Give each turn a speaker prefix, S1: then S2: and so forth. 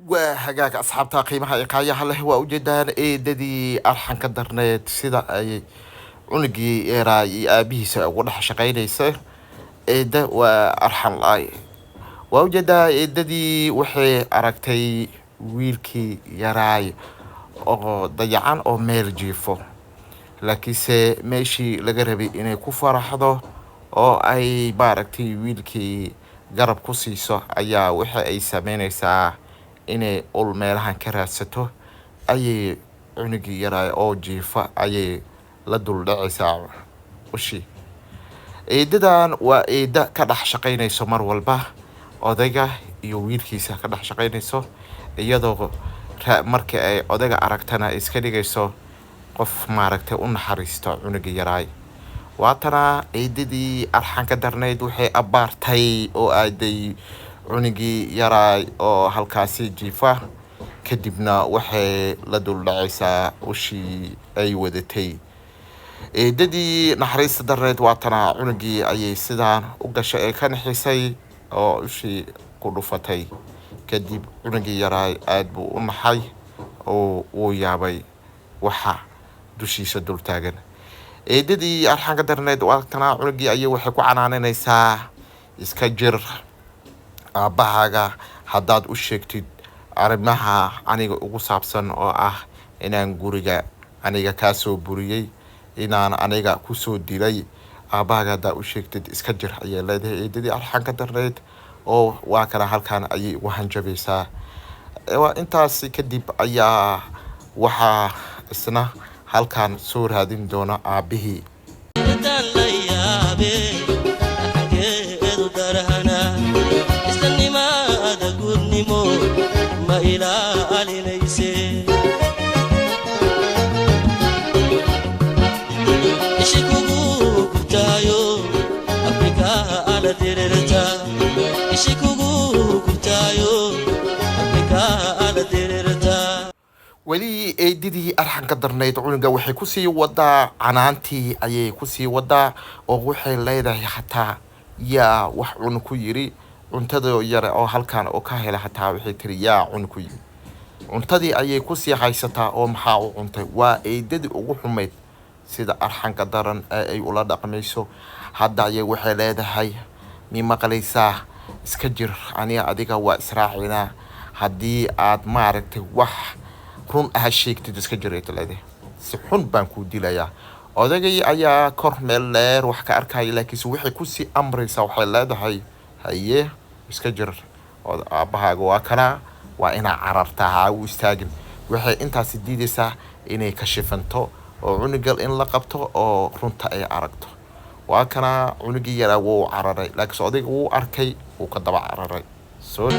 S1: وحقاك أصحاب تقييمها إيقاعية هله وأوجدان ددي أرحن كدرنيت سيدا أي عنقي راي أبيس ودح شقينيسه دا وأرحن لاي وأوجدا ددي وحي أركتي ويلكي يراي أو ضيعان أو ميل جيفو لكنse meeshii laga rabay inay ku faraxdo oo ay baaragtay wiilkii garab ku siiso ayaa waxa ay sameynaysaa inay ul meelahan ka raadsato ayay cunugii yaray oo jiifa ayay la dul dhacaysaa ushi eedadan waa eeda ka dhex shaqaynayso mar walba odayga iyo wiilkiisa ka dhex shaqaynayso iyadoo markii ay odayga aragtana iska dhigayso qof maaragtay u naxariisto cunugii yaray waatana eedadii arxan ka darneyd waxay abaartay oo aaday cunugii yaray oo halkaasi jiifa kadibna waxay la dul dhacaysaa ushii ay wadatay eedadii naxariista darneyd waatana cunugii ayay sidaan u gashay ee ka naxisay oo ushii ku dhufatay kadib cunugii yaray aad buu u naxay oo uu yaabay waxa dushiisa dul taagan eedadii arxan ka darneyd waatana cunugii ayay waxay ku canaananaysaa iska jir aabahaaga haddaad u sheegtid arrimaha aniga ugu saabsan oo ah inaan guriga aniga kaa soo buriyey inaan aniga ku soo dilay aabahaaga haddaad u sheegtid iska jir ayay leedahay eedadii arxan ka darneyd oo waa kana halkan ayay ugu hanjabaysaa intaasi kadib ayaa waxaa isna halkan soo raadin doona aabihii weli eedadii arxan ka darneyd cunuga waxay ku sii wadaa canaantii ayay ku sii wadaa oo waxay leedahay xataa yaa wax cun ku yiri cuntada yar oo halkan oo ka hela xataa waxay tiri yaa cun ku yiri cuntadii ayay ku sii haysataa oo maxaa u cuntay waa eedadii ugu xumeyd sida arxan ka daran ay ula dhaqmayso hadda ayay waxay leedahay mi maqlaysaa iska jir aniga adiga waa israacina haddii aad maaragtay wax run ah sheegtid iska jireeto leedahay si xun baan ku dilayaa odagay ayaa kor meel leer wax ka arkay laakiin waxay ku sii amraysaa waxay leedahay haye iska jir aabahaaga waa kana waa ina carartaa ha u istaagin waxay intaas diidaysaa inay ka shifanto oo cunugal in la qabto oo runta ay aragto waa kana cunugii yaraa wuu cararay laakiin odayga wuu arkay uu ka daba cararay soo